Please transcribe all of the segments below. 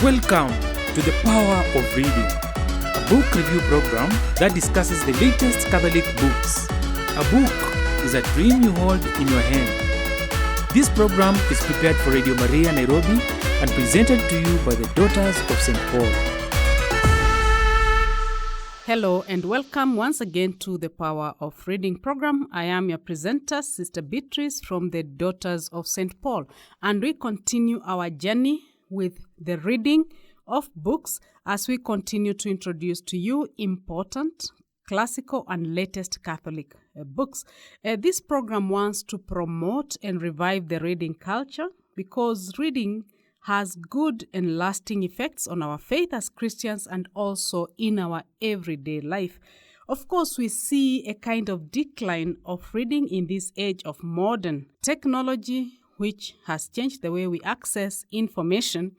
Welcome to the Power of Reading, a book review program that discusses the latest Catholic books. A book is a dream you hold in your hand. This program is prepared for Radio Maria Nairobi and presented to you by the Daughters of St. Paul. Hello and welcome once again to the Power of Reading program. I am your presenter, Sister Beatrice from the Daughters of St. Paul, and we continue our journey with the reading of books as we continue to introduce to you important, classical and latest Catholic books. This program wants to promote and revive the reading culture because reading has good and lasting effects on our faith as Christians and also in our everyday life. Of course, we see a kind of decline of reading in this age of modern technology, which has changed the way we access information,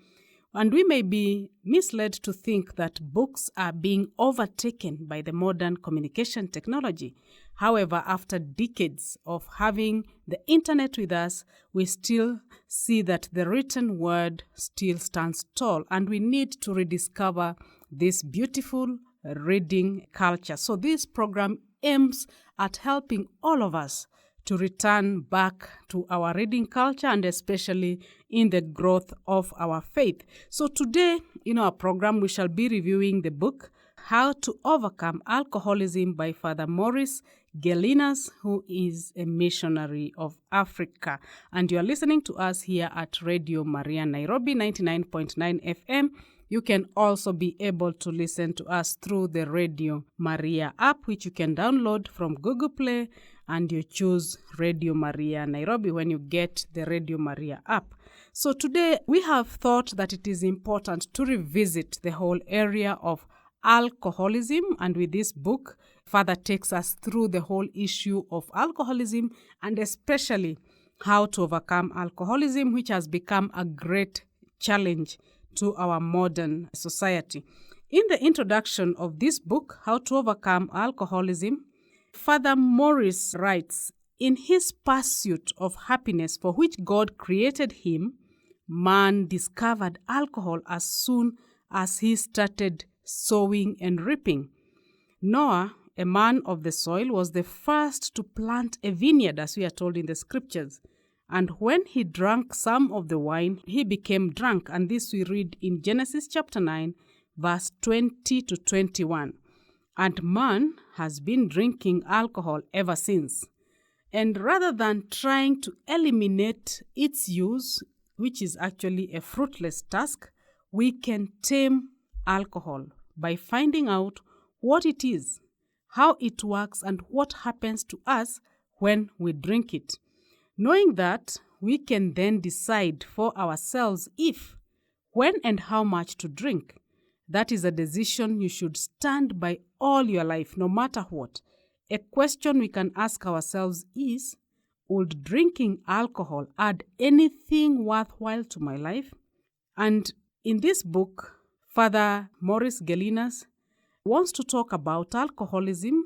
and we may be misled to think that books are being overtaken by the modern communication technology. However, after decades of having the internet with us, we still see that the written word still stands tall, and we need to rediscover this beautiful reading culture. So this program aims at helping all of us to return back to our reading culture and especially in the growth of our faith. So today in our program, we shall be reviewing the book, How to Overcome Alcoholism by Father Maurice Gelinas, who is a missionary of Africa. And you are listening to us here at Radio Maria Nairobi 99.9 FM. You can also be able to listen to us through the Radio Maria app, which you can download from Google Play, and you choose Radio Maria Nairobi when you get the Radio Maria app. So today we have thought that it is important to revisit the whole area of alcoholism, and with this book, Father takes us through the whole issue of alcoholism and especially how to overcome alcoholism, which has become a great challenge to our modern society. In the introduction of this book, How to Overcome Alcoholism, Father Maurice writes, in his pursuit of happiness for which God created him, man discovered alcohol as soon as he started sowing and reaping. Noah, a man of the soil, was the first to plant a vineyard, as we are told in the scriptures. And when he drank some of the wine, he became drunk. And this we read in Genesis chapter 9, verse 20 to 21. And man has been drinking alcohol ever since. And rather than trying to eliminate its use, which is actually a fruitless task, we can tame alcohol by finding out what it is, how it works, and what happens to us when we drink it. Knowing that, we can then decide for ourselves if, when, and how much to drink. That is a decision you should stand by all your life, no matter what. A question we can ask ourselves is, would drinking alcohol add anything worthwhile to my life? And in this book, Father Maurice Gelinas wants to talk about alcoholism,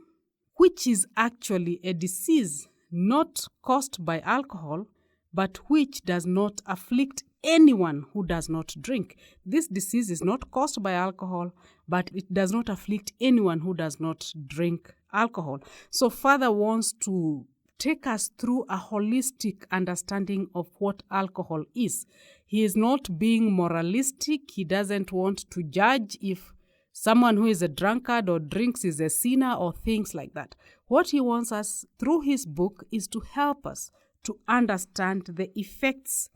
which is actually a disease not caused by alcohol, but which does not afflict anyone who does not drink. This disease is not caused by alcohol, but it does not afflict anyone who does not drink alcohol. So Father wants to take us through a holistic understanding of what alcohol is. He is not being moralistic. He doesn't want to judge if someone who is a drunkard or drinks is a sinner or things like that. What he wants us through his book is to help us to understand the effects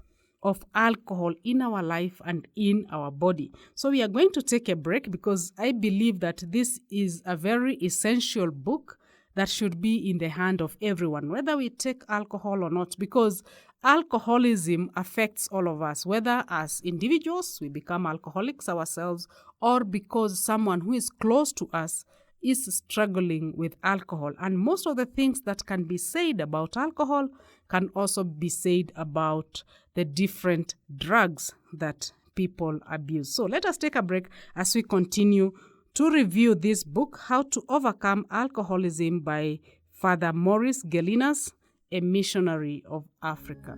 of alcohol in our life and in our body. So we are going to take a break because I believe that this is a very essential book that should be in the hand of everyone, whether we take alcohol or not, because alcoholism affects all of us, whether as individuals, we become alcoholics ourselves, or because someone who is close to us is struggling with alcohol. And most of the things that can be said about alcohol can also be said about the different drugs that people abuse. So let us take a break as we continue to review this book, How to Overcome Alcoholism by Father Maurice Gelinas, a missionary of Africa.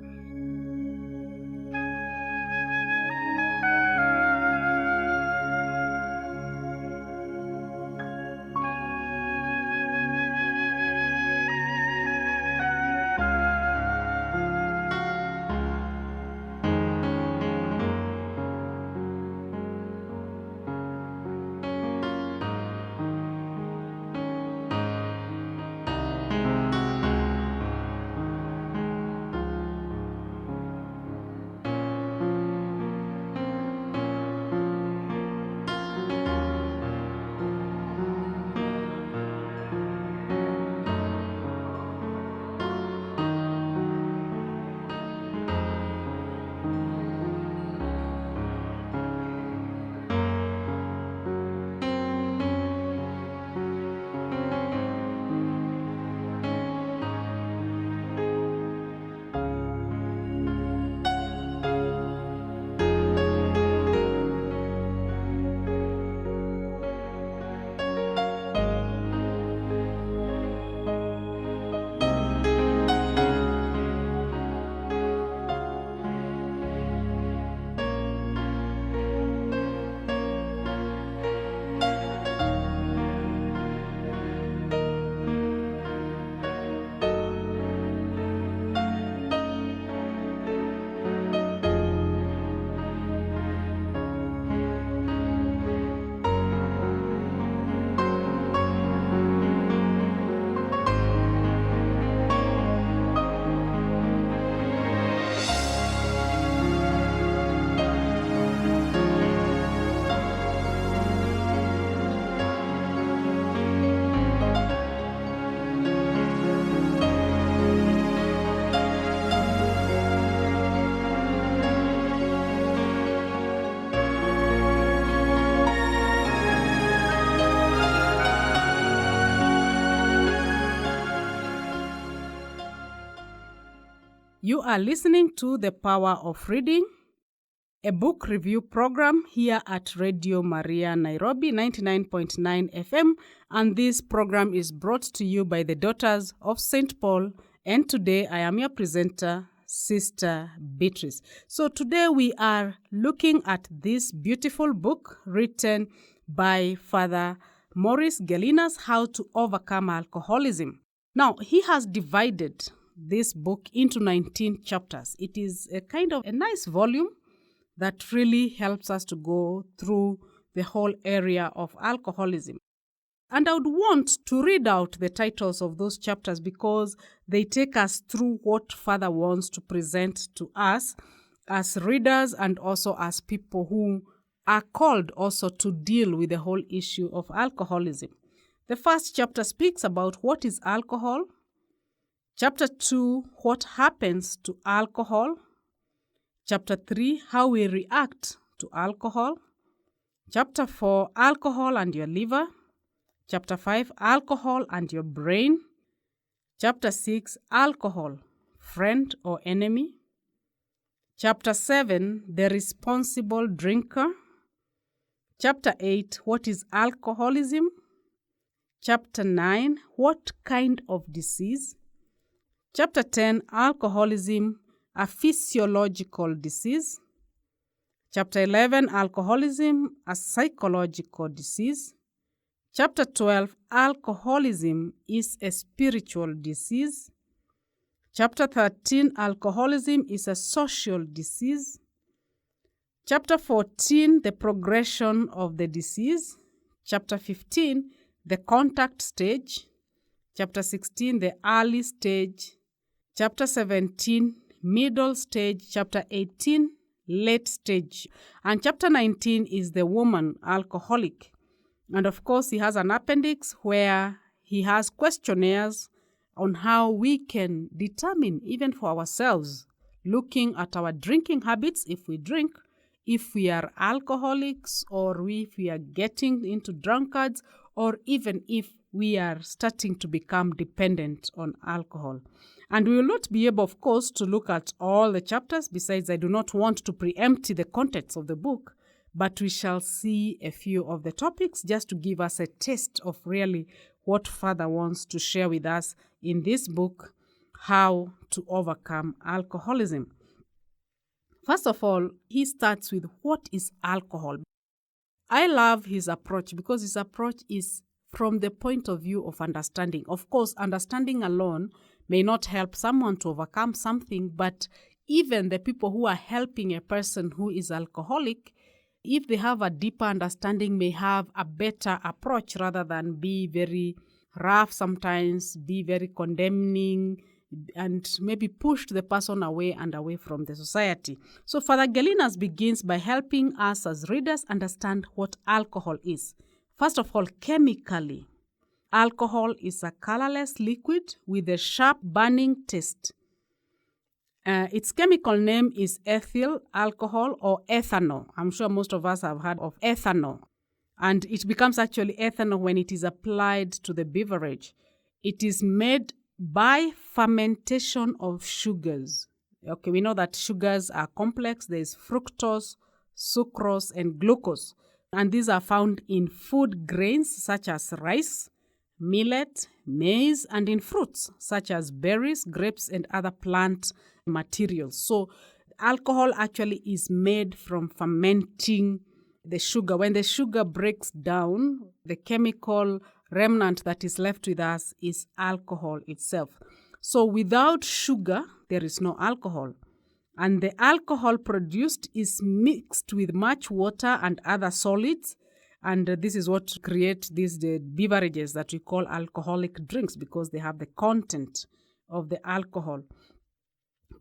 You are listening to The Power of Reading, a book review program here at Radio Maria Nairobi 99.9 FM, and this program is brought to you by the Daughters of St. Paul, and today I am your presenter, Sister Beatrice. So today we are looking at this beautiful book written by Father Maurice Gelinas, How to Overcome Alcoholism. Now, he has divided this book into 19 chapters. It is a kind of a nice volume that really helps us to go through the whole area of alcoholism. And I would want to read out the titles of those chapters because they take us through what Father wants to present to us as readers and also as people who are called also to deal with the whole issue of alcoholism. The first chapter speaks about what is alcohol. Chapter 2, what happens to alcohol. Chapter 3, how we react to alcohol. Chapter 4, alcohol and your liver. Chapter 5, alcohol and your brain. Chapter 6, alcohol, friend or enemy. Chapter 7, the responsible drinker. Chapter 8, what is alcoholism? Chapter 9, what kind of disease? Chapter 10, alcoholism, a physiological disease. Chapter 11, alcoholism, a psychological disease. Chapter 12, alcoholism is a spiritual disease. Chapter 13, alcoholism is a social disease. Chapter 14, the progression of the disease. Chapter 15, the contact stage. Chapter 16, the early stage. Chapter 17, middle stage. Chapter 18, late stage. And chapter 19 is the woman alcoholic. And of course, he has an appendix where he has questionnaires on how we can determine, even for ourselves, looking at our drinking habits, if we drink, if we are alcoholics, or if we are getting into drunkards, or even if we are starting to become dependent on alcohol. And we will not be able, of course, to look at all the chapters. Besides, I do not want to preempt the contents of the book, but we shall see a few of the topics just to give us a taste of really what Father wants to share with us in this book, How to Overcome Alcoholism. First of all, he starts with what is alcohol. I love his approach because his approach is from the point of view of understanding. Of course, understanding alone may not help someone to overcome something, but even the people who are helping a person who is alcoholic, if they have a deeper understanding, may have a better approach rather than be very rough sometimes, be very condemning, and maybe push the person away and away from the society. So Father Gelinas begins by helping us as readers understand what alcohol is. First of all, chemically, alcohol is a colorless liquid with a sharp burning taste. Its chemical name is ethyl alcohol or ethanol. I'm sure most of us have heard of ethanol. And it becomes actually ethanol when it is applied to the beverage. It is made by fermentation of sugars. Okay, we know that sugars are complex. There is fructose, sucrose, and glucose. And these are found in food grains such as rice, millet, maize, and in fruits such as berries, grapes, and other plant materials. So alcohol actually is made from fermenting the sugar. When the sugar breaks down, the chemical remnant that is left with us is alcohol itself. So without sugar, there is no alcohol. And the alcohol produced is mixed with much water and other solids. And this is what creates the beverages that we call alcoholic drinks, because they have the content of the alcohol.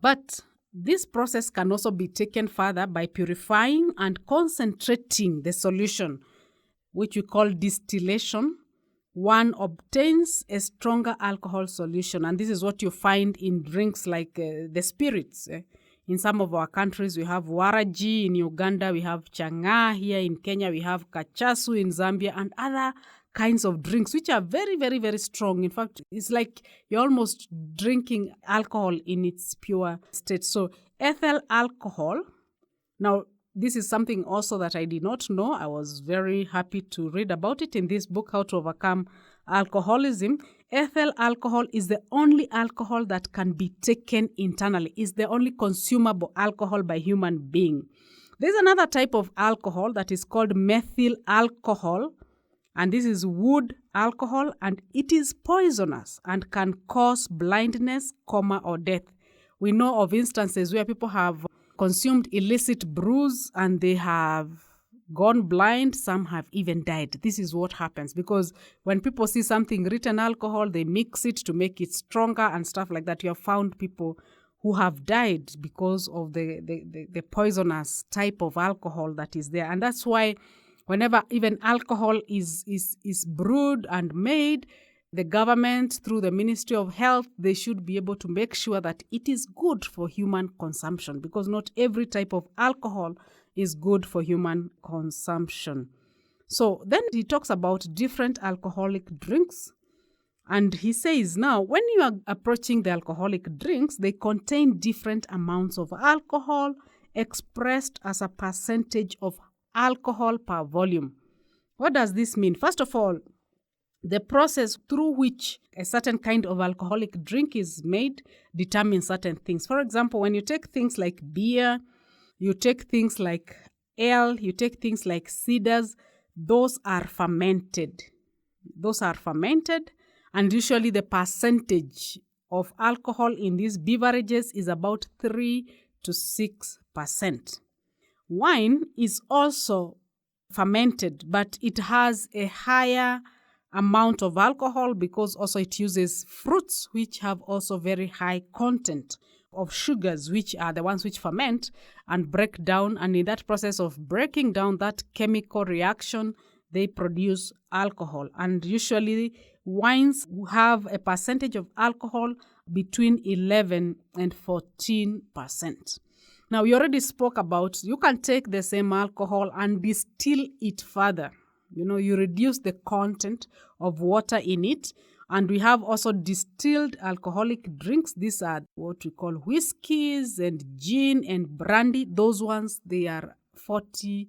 But this process can also be taken further by purifying and concentrating the solution, which we call distillation. One obtains a stronger alcohol solution, and this is what you find in drinks like the spirits. In some of our countries, we have waraji. In Uganda, we have chang'aa. Here in Kenya, we have kachasu. In Zambia, and other kinds of drinks which are very, very, very strong. In fact, it's like you're almost drinking alcohol in its pure state. So ethyl alcohol. Now, this is something also that I did not know. I was very happy to read about it in this book, How to Overcome Alcoholism. Ethyl alcohol is the only alcohol that can be taken internally. It's the only consumable alcohol by human being. There's another type of alcohol that is called methyl alcohol, and this is wood alcohol, and it is poisonous and can cause blindness, coma, or death. We know of instances where people have consumed illicit brews and they have gone blind. Some have even died. This is what happens because when people see something written alcohol, they mix it to make it stronger and stuff like that. You have found people who have died because of the poisonous type of alcohol that is there. And that's why whenever even alcohol is brewed and made, the government, through the Ministry of Health, they should be able to make sure that it is good for human consumption, because not every type of alcohol is good for human consumption. So then he talks about different alcoholic drinks. And he says now, when you are approaching the alcoholic drinks, they contain different amounts of alcohol expressed as a percentage of alcohol per volume. What does this mean? First of all, the process through which a certain kind of alcoholic drink is made determines certain things. For example, when you take things like beer, you take things like ale, you take things like ciders, those are fermented. And usually the percentage of alcohol in these beverages is about 3 to 6%. Wine is also fermented, but it has a higher amount of alcohol because also it uses fruits which have also very high content of sugars, which are the ones which ferment and break down. And in that process of breaking down that chemical reaction, they produce alcohol. And usually wines have a percentage of alcohol between 11 and 14%. Now, we already spoke about you can take the same alcohol and distill it further. You reduce the content of water in it. And we have also distilled alcoholic drinks. These are what we call whiskeys and gin and brandy. Those ones, they are 40%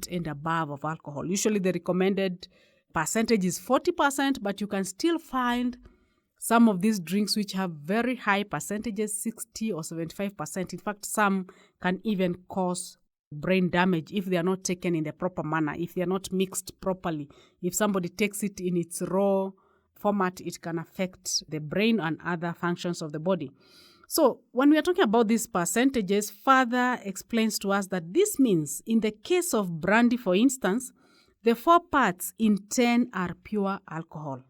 and above of alcohol. Usually the recommended percentage is 40%, but you can still find some of these drinks which have very high percentages, 60 or 75%. In fact, some can even cause brain damage if they are not taken in the proper manner, if they are not mixed properly. If somebody takes it in its raw format, it can affect the brain and other functions of the body. So when we are talking about these percentages, further explains to us that this means in the case of brandy, for instance, the 4 parts in 10 are pure alcohol.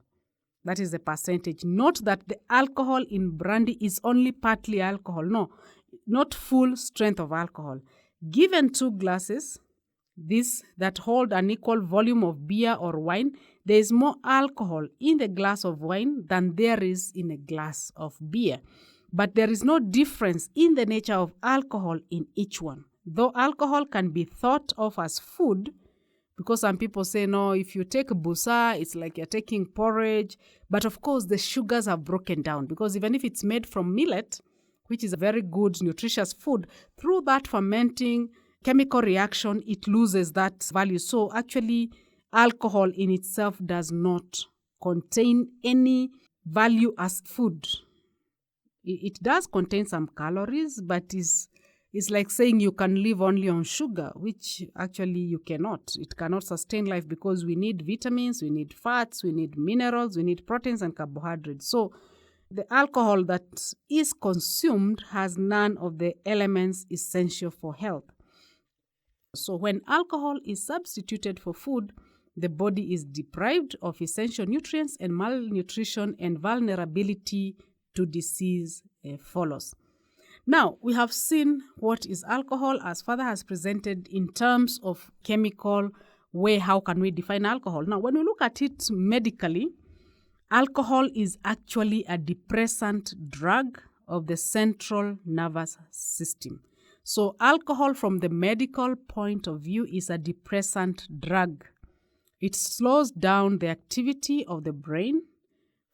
That is the percentage. Note that the alcohol in brandy is only partly alcohol. No, not full strength of alcohol. Given 2 glasses, this that hold an equal volume of beer or wine, there is more alcohol in the glass of wine than there is in a glass of beer. But there is no difference in the nature of alcohol in each one. Though alcohol can be thought of as food, because some people say, no, if you take busa, it's like you're taking porridge. But of course, the sugars have broken down, because even if it's made from millet, which is a very good, nutritious food, through that fermenting chemical reaction, it loses that value. So actually, alcohol in itself does not contain any value as food. It does contain some calories, but it's like saying you can live only on sugar, which actually you cannot. It cannot sustain life because we need vitamins, we need fats, we need minerals, we need proteins and carbohydrates. So the alcohol that is consumed has none of the elements essential for health. So when alcohol is substituted for food, the body is deprived of essential nutrients, and malnutrition and vulnerability to disease follows. Now, we have seen what is alcohol, as Father has presented in terms of chemical way. How can we define alcohol? Now, when we look at it medically, alcohol is actually a depressant drug of the central nervous system. So alcohol from the medical point of view is a depressant drug. It slows down the activity of the brain.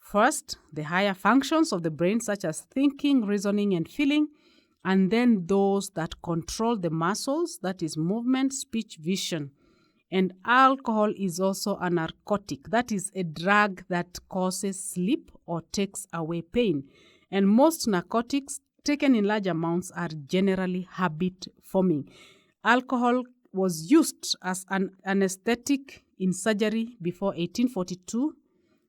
First, the higher functions of the brain, such as thinking, reasoning, and feeling, and then those that control the muscles, that is movement, speech, vision. And alcohol is also a narcotic, that is a drug that causes sleep or takes away pain. And most narcotics taken in large amounts are generally habit-forming. Alcohol was used as an anesthetic in surgery before 1842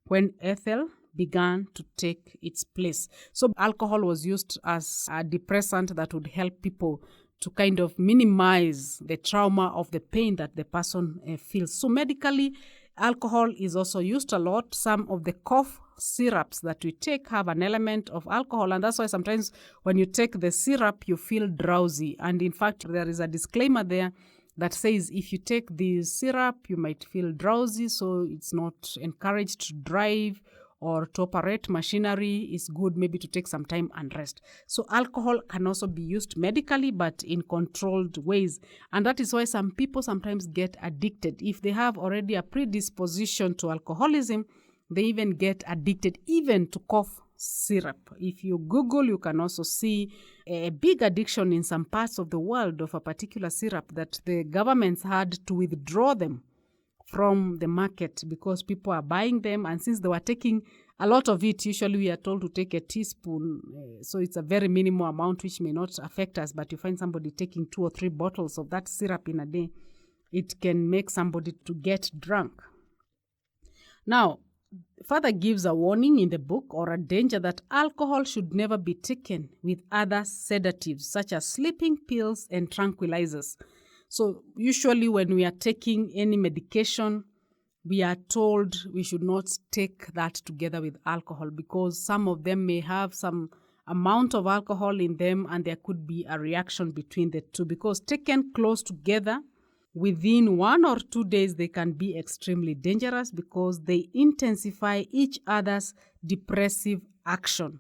when ethyl began to take its place. So alcohol was used as a depressant that would help people to kind of minimize the trauma of the pain that the person feels. So medically, alcohol is also used a lot. Some of the cough syrups that we take have an element of alcohol, and that's why sometimes when you take the syrup, you feel drowsy. And in fact, there is a disclaimer there that says if you take the syrup, you might feel drowsy, so it's not encouraged to drive or to operate machinery. It's good maybe to take some time and rest. So alcohol can also be used medically, but in controlled ways. And that is why some people sometimes get addicted. If they have already a predisposition to alcoholism, they even get addicted even to cough syrup. If you Google, you can also see a big addiction in some parts of the world of a particular syrup that the governments had to withdraw them from the market because people are buying them, and since they were taking a lot of it, usually we are told to take a teaspoon, so it's a very minimal amount which may not affect us, but you find somebody taking 2 or 3 bottles of that syrup in a day, it can make somebody to get drunk. Now, Father gives a warning in the book, or a danger, that alcohol should never be taken with other sedatives such as sleeping pills and tranquilizers. So usually when we are taking any medication, we are told we should not take that together with alcohol because some of them may have some amount of alcohol in them and there could be a reaction between the two, because taken close together within 1 or 2 days, they can be extremely dangerous because they intensify each other's depressive action.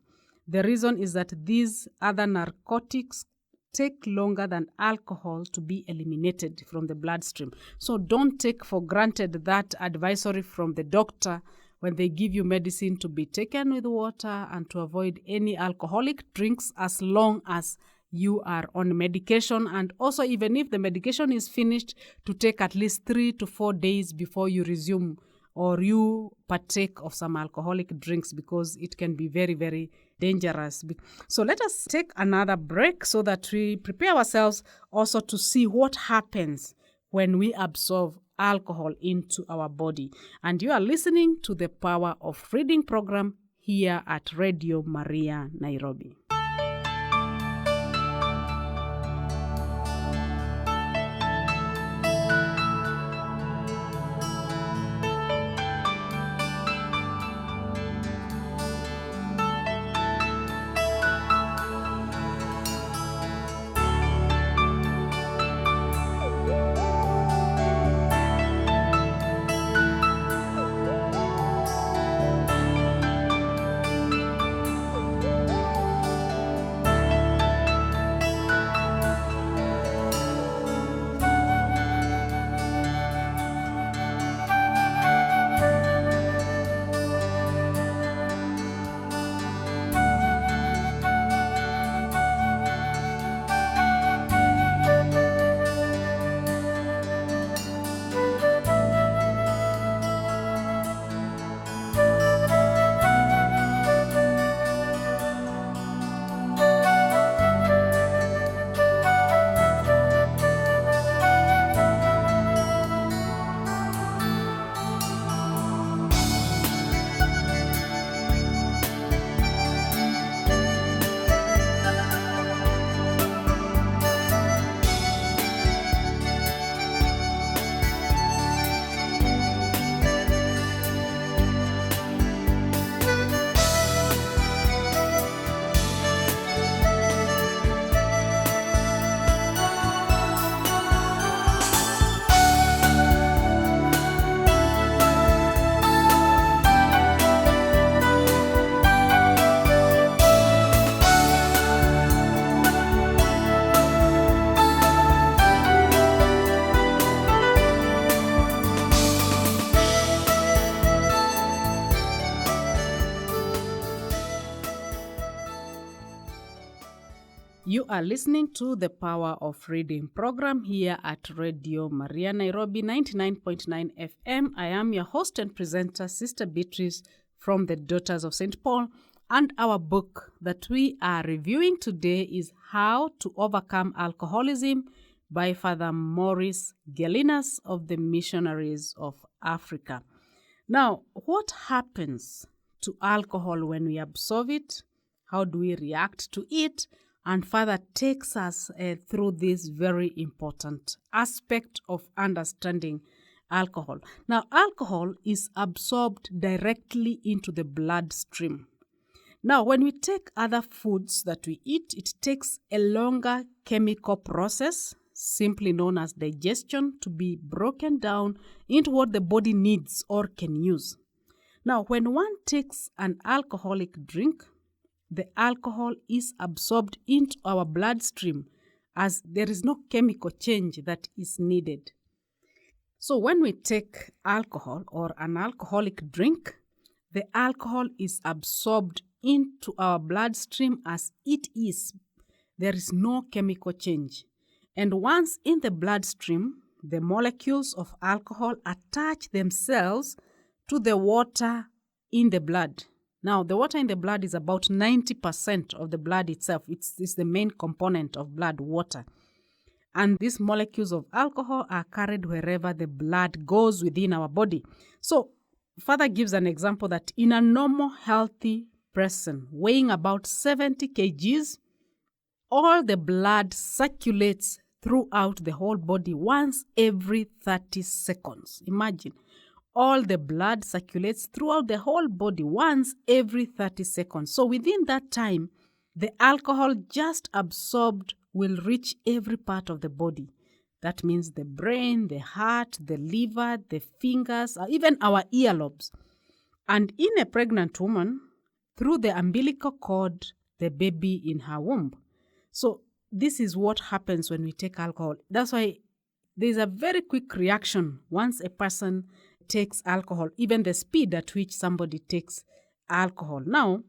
The reason is that these other narcotics take longer than alcohol to be eliminated from the bloodstream. So don't take for granted that advisory from the doctor when they give you medicine to be taken with water and to avoid any alcoholic drinks as long as you are on medication. And also, even if the medication is finished, to take at least 3 to 4 days before you resume or you partake of some alcoholic drinks, because it can be very, very dangerous. So let us take another break so that we prepare ourselves also to see what happens when we absorb alcohol into our body. And you are listening to the Power of Reading program here at Radio Maria, Nairobi. You are listening to the Power of Reading program here at Radio Maria Nairobi 99.9 FM. I am your host and presenter, Sister Beatrice from the Daughters of St. Paul. And our book that we are reviewing today is How to Overcome Alcoholism by Father Maurice Gelinas of the Missionaries of Africa. Now, what happens to alcohol when we absorb it? How do we react to it? And Father takes us through this very important aspect of understanding alcohol. Now, alcohol is absorbed directly into the bloodstream. Now, when we take other foods that we eat, it takes a longer chemical process, simply known as digestion, to be broken down into what the body needs or can use. Now, when one takes an alcoholic drink, the alcohol is absorbed into our bloodstream as there is no chemical change that is needed. So when we take alcohol or an alcoholic drink, the alcohol is absorbed into our bloodstream as it is. There is no chemical change. And once in the bloodstream, the molecules of alcohol attach themselves to the water in the blood. Now, the water in the blood is about 90% of the blood itself. It's the main component of blood, water. And these molecules of alcohol are carried wherever the blood goes within our body. So, Father gives an example that in a normal, healthy person weighing about 70 kgs, all the blood circulates throughout the whole body once every 30 seconds. Imagine. All the blood circulates throughout the whole body once every 30 seconds. So within that time, the alcohol just absorbed will reach every part of the body. That means the brain, the heart, the liver, the fingers, or even our earlobes. And in a pregnant woman, through the umbilical cord, the baby in her womb. So this is what happens when we take alcohol. That's why there's a very quick reaction once a person takes alcohol, even the speed at which somebody takes alcohol. Now,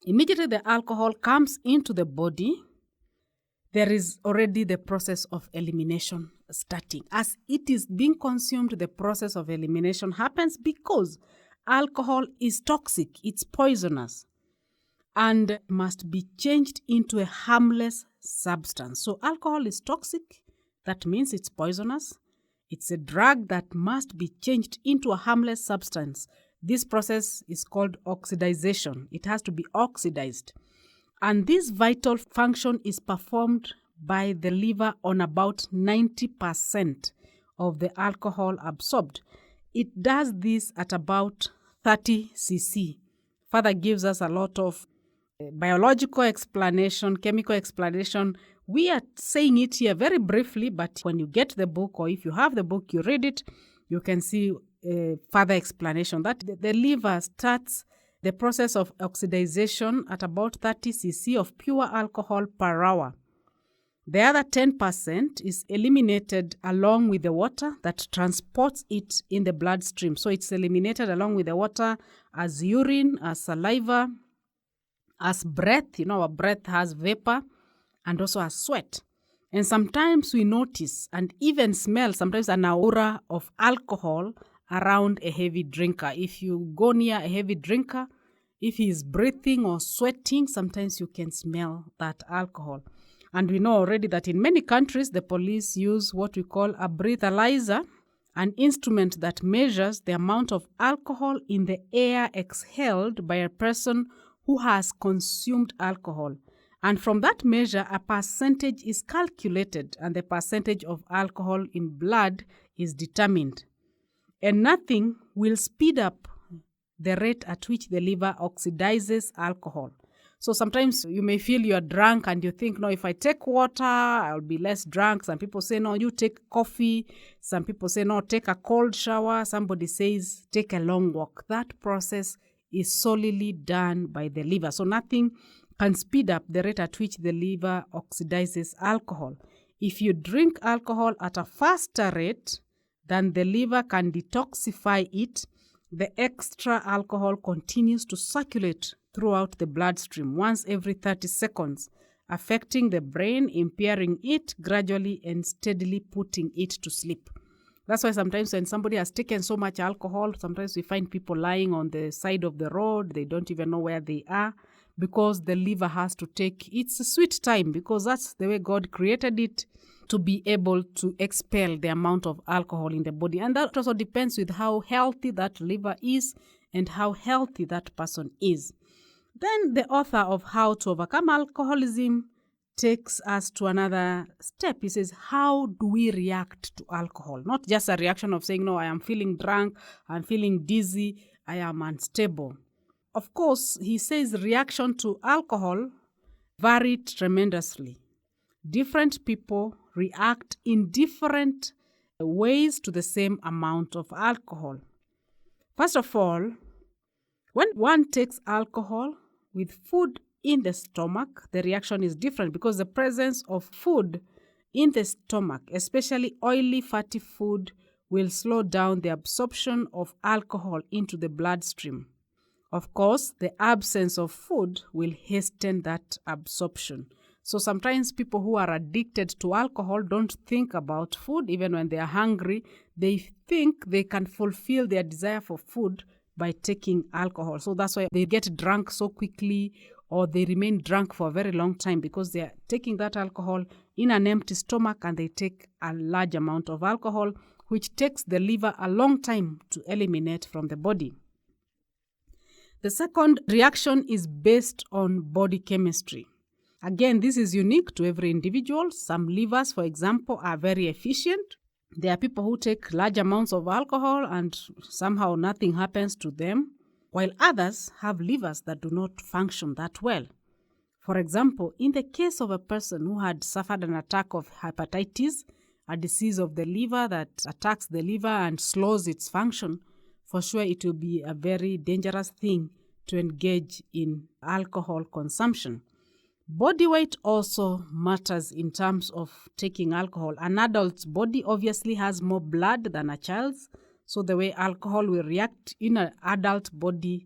immediately the alcohol comes into the body, there is already the process of elimination starting. As it is being consumed, the process of elimination happens because alcohol is toxic, it's poisonous, and must be changed into a harmless substance. So alcohol is toxic, that means it's poisonous. It's a drug that must be changed into a harmless substance. This process is called oxidization. It has to be oxidized. And this vital function is performed by the liver on about 90% of the alcohol absorbed. It does this at about 30 cc. Father gives us a lot of biological explanation, chemical explanation. We are saying it here very briefly, but when you get the book, or if you have the book, you read it, you can see further explanation that the liver starts the process of oxidization at about 30 cc of pure alcohol per hour. The other 10% is eliminated along with the water that transports it in the bloodstream. So it's eliminated along with the water as urine, as saliva, as breath. You know, our breath has vapor, and also as sweat. And sometimes we notice and even smell sometimes an aura of alcohol around a heavy drinker. If you go near a heavy drinker, if he is breathing or sweating, sometimes you can smell that alcohol. And we know already that in many countries, the police use what we call a breathalyzer, an instrument that measures the amount of alcohol in the air exhaled by a person who has consumed alcohol. And from that measure, a percentage is calculated, and the percentage of alcohol in blood is determined. And nothing will speed up the rate at which the liver oxidizes alcohol. So sometimes you may feel you are drunk and you think, no, if I take water, I'll be less drunk. Some people say, no, you take coffee. Some people say, no, take a cold shower. Somebody says, take a long walk. That process is solely done by the liver. So nothing can speed up the rate at which the liver oxidizes alcohol. If you drink alcohol at a faster rate than the liver can detoxify it, the extra alcohol continues to circulate throughout the bloodstream once every 30 seconds affecting the brain, impairing it gradually and steadily putting it to sleep. That's why sometimes when somebody has taken so much alcohol, sometimes we find people lying on the side of the road. They don't even know where they are because the liver has to take its sweet time, because that's the way God created it, to be able to expel the amount of alcohol in the body. And that also depends with how healthy that liver is and how healthy that person is. Then the author of How to Overcome Alcoholism takes us to another step. He says, how do we react to alcohol? Not just a reaction of saying, no, I am feeling drunk, I'm feeling dizzy, I am unstable. Of course, he says reaction to alcohol vary tremendously. Different people react in different ways to the same amount of alcohol. First of all, when one takes alcohol with food in the stomach, the reaction is different because the presence of food in the stomach, especially oily, fatty food, will slow down the absorption of alcohol into the bloodstream. Of course, the absence of food will hasten that absorption. So sometimes people who are addicted to alcohol don't think about food. Even when they are hungry, they think they can fulfill their desire for food by taking alcohol. So that's why they get drunk so quickly, or they remain drunk for a very long time, because they are taking that alcohol in an empty stomach, and they take a large amount of alcohol, which takes the liver a long time to eliminate from the body. The second reaction is based on body chemistry. Again, this is unique to every individual. Some livers, for example, are very efficient. There are people who take large amounts of alcohol and somehow nothing happens to them, while others have livers that do not function that well. For example, in the case of a person who had suffered an attack of hepatitis, a disease of the liver that attacks the liver and slows its function, for sure it will be a very dangerous thing to engage in alcohol consumption. Body weight also matters in terms of taking alcohol. An adult's body obviously has more blood than a child's, so the way alcohol will react in an adult body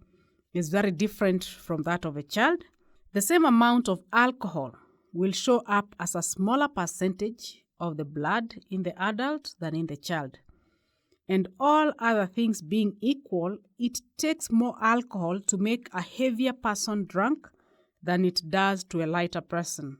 is very different from that of a child. The same amount of alcohol will show up as a smaller percentage of the blood in the adult than in the child. And all other things being equal, it takes more alcohol to make a heavier person drunk than it does to a lighter person.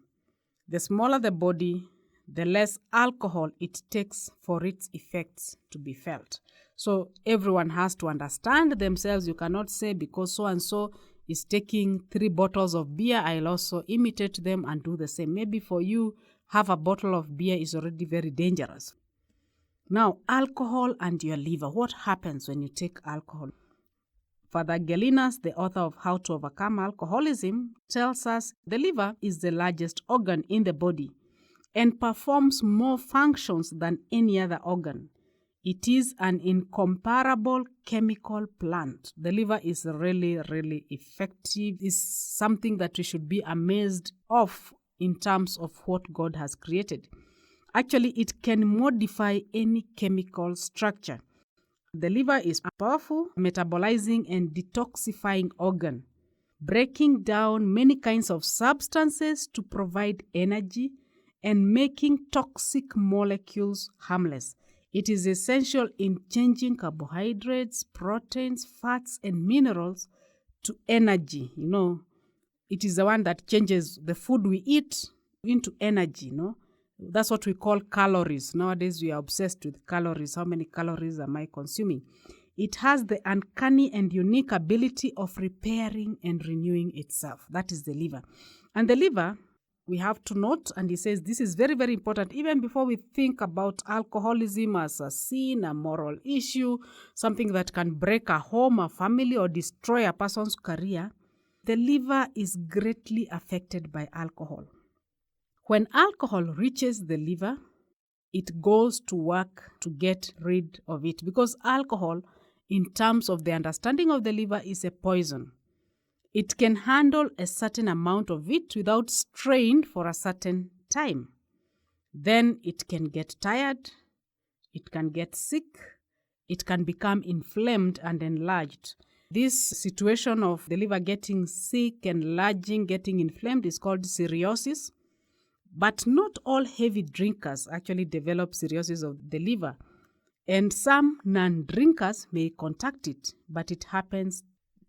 The smaller the body, the less alcohol it takes for its effects to be felt. So everyone has to understand themselves. You cannot say because so-and-so is taking 3 bottles of beer, I'll also imitate them and do the same. Maybe for you, half a bottle of beer is already very dangerous. Now, alcohol and your liver. What happens when you take alcohol? Father Gelinas, the author of How to Overcome Alcoholism, tells us the liver is the largest organ in the body and performs more functions than any other organ. It is an incomparable chemical plant. The liver is really, really effective. It's something that we should be amazed of in terms of what God has created. Actually, it can modify any chemical structure. The liver is a powerful metabolizing and detoxifying organ, breaking down many kinds of substances to provide energy and making toxic molecules harmless. It is essential in changing carbohydrates, proteins, fats, and minerals to energy. It is the one that changes the food we eat into energy. That's what we call calories. Nowadays, we are obsessed with calories. How many calories am I consuming? It has the uncanny and unique ability of repairing and renewing itself. That is the liver. And the liver, we have to note, and he says this is very, very important, even before we think about alcoholism as a sin, a moral issue, something that can break a home, a family, or destroy a person's career. The liver is greatly affected by alcohol. When alcohol reaches the liver, it goes to work to get rid of it, because alcohol, in terms of the understanding of the liver, is a poison. It can handle a certain amount of it without strain for a certain time. Then it can get tired, it can get sick, it can become inflamed and enlarged. This situation of the liver getting sick, enlarging, getting inflamed is called cirrhosis. But not all heavy drinkers actually develop cirrhosis of the liver. And some non-drinkers may contact it, but it happens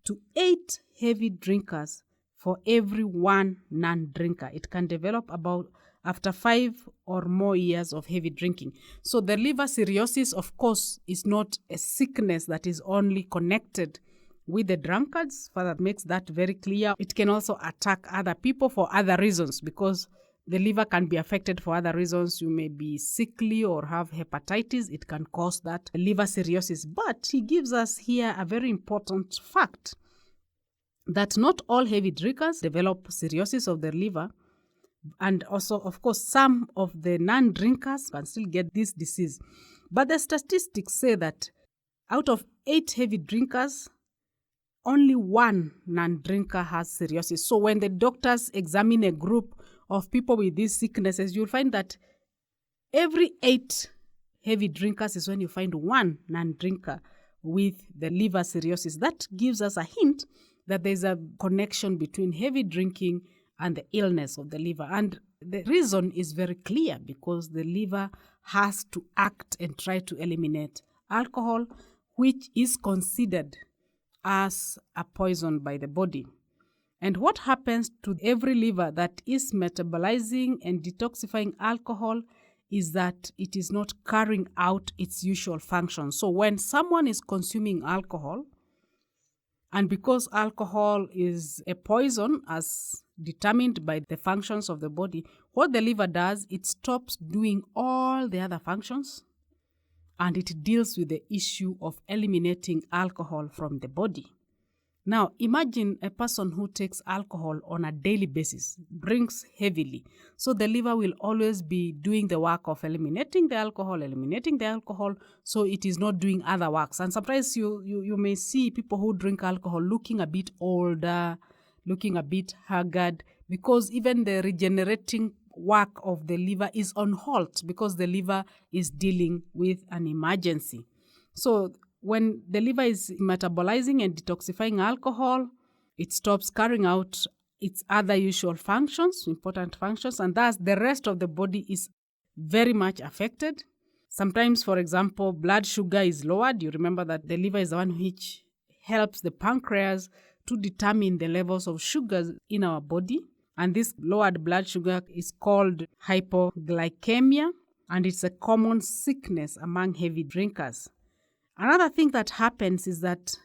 to 8 heavy drinkers for every 1 non-drinker. It can develop about after 5 or more years of heavy drinking. So the liver cirrhosis, of course, is not a sickness that is only connected with the drunkards. Father makes that very clear. It can also attack other people for other reasons, because the liver can be affected for other reasons. You may be sickly or have hepatitis. It can cause that liver cirrhosis. But he gives us here a very important fact that not all heavy drinkers develop cirrhosis of the liver. And also, of course, some of the non-drinkers can still get this disease. But the statistics say that out of 8 heavy drinkers, only 1 non-drinker has cirrhosis. So when the doctors examine a group of people with these sicknesses, you'll find that every 8 heavy drinkers is when you find 1 non-drinker with the liver cirrhosis. That gives us a hint that there's a connection between heavy drinking and the illness of the liver. And the reason is very clear, because the liver has to act and try to eliminate alcohol, which is considered as a poison by the body. And what happens to every liver that is metabolizing and detoxifying alcohol is that it is not carrying out its usual function. So when someone is consuming alcohol, and because alcohol is a poison as determined by the functions of the body, what the liver does, it stops doing all the other functions, and it deals with the issue of eliminating alcohol from the body. Now, imagine a person who takes alcohol on a daily basis, drinks heavily. So the liver will always be doing the work of eliminating the alcohol, so it is not doing other works. And sometimes you may see people who drink alcohol looking a bit older, looking a bit haggard, because even the regenerating work of the liver is on halt, because the liver is dealing with an emergency. So when the liver is metabolizing and detoxifying alcohol, it stops carrying out its other usual functions, important functions, and thus the rest of the body is very much affected. Sometimes, for example, blood sugar is lowered. You remember that the liver is the one which helps the pancreas to determine the levels of sugars in our body. And this lowered blood sugar is called hypoglycemia, and it's a common sickness among heavy drinkers. Another thing that happens is that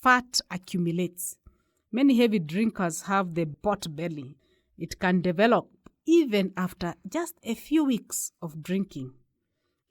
fat accumulates. Many heavy drinkers have the pot belly. It can develop even after just a few weeks of drinking.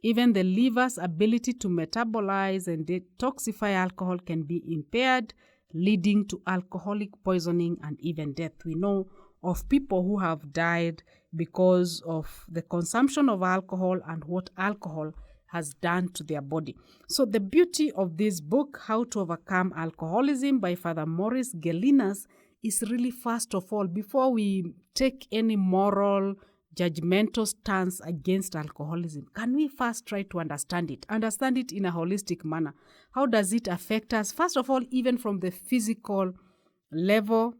Even the liver's ability to metabolize and detoxify alcohol can be impaired, leading to alcoholic poisoning and even death. We know of people who have died because of the consumption of alcohol and what alcohol has done to their body. So the beauty of this book, How to Overcome Alcoholism by Father Maurice Gelinas, is really, first of all, before we take any moral, judgmental stance against alcoholism, can we first try to understand it in a holistic manner? How does it affect us? First of all, even from the physical level,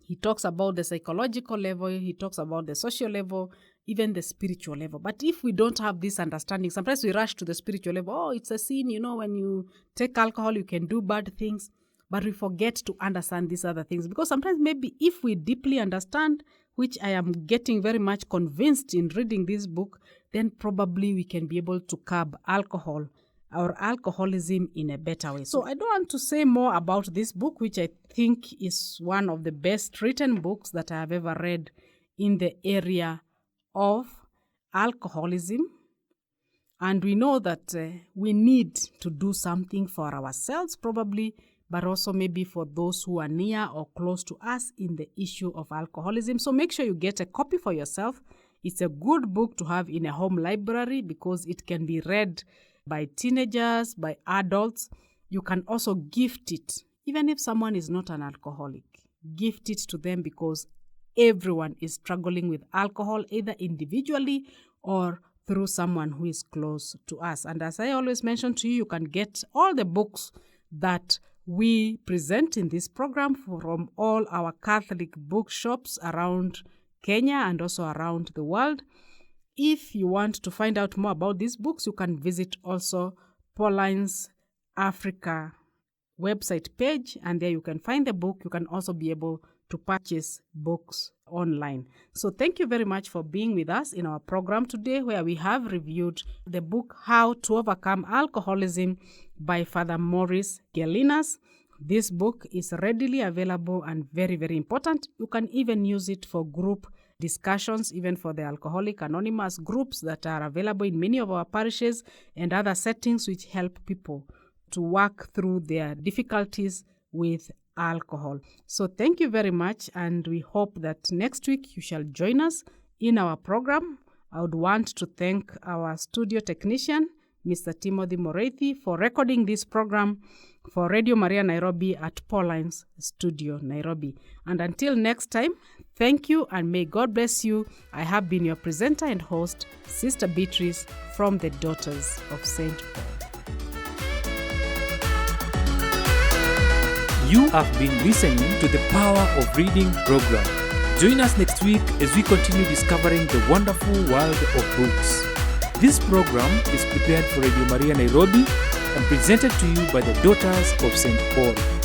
he talks about the psychological level, he talks about the social level, even the spiritual level. But if we don't have this understanding, sometimes we rush to the spiritual level. Oh, it's a sin, when you take alcohol, you can do bad things. But we forget to understand these other things. Because sometimes maybe if we deeply understand, which I am getting very much convinced in reading this book, then probably we can be able to curb alcohol or alcoholism in a better way. So I don't want to say more about this book, which I think is one of the best written books that I have ever read in the area of alcoholism. And we know that we need to do something for ourselves probably, but also maybe for those who are near or close to us in the issue of alcoholism. So make sure you get a copy for yourself. It's a good book to have in a home library because it can be read by teenagers, by adults. You can also gift it, even if someone is not an alcoholic. Gift it to them because everyone is struggling with alcohol, either individually or through someone who is close to us. And as I always mention to you, you can get all the books that we present in this program from all our Catholic bookshops around Kenya and also around the world. If you want to find out more about these books, you can visit also Pauline's Africa website page, and there you can find the book. You can also be able to purchase books online. So thank you very much for being with us in our program today, where we have reviewed the book How to Overcome Alcoholism by Father Maurice Gelinas. This book is readily available and very, very important. You can even use it for group discussions, even for the Alcoholic Anonymous groups that are available in many of our parishes and other settings which help people to work through their difficulties with alcohol. So thank you very much, and we hope that next week you shall join us in our program. I would want to thank our studio technician, Mr. Timothy Moreithi, for recording this program for Radio Maria Nairobi at Pauline's Studio, Nairobi. And until next time, thank you and may God bless you. I have been your presenter and host, Sister Beatrice from the Daughters of St. Paul. You have been listening to the Power of Reading program. Join us next week as we continue discovering the wonderful world of books. This program is prepared for Radio Maria Nairobi and presented to you by the Daughters of St. Paul.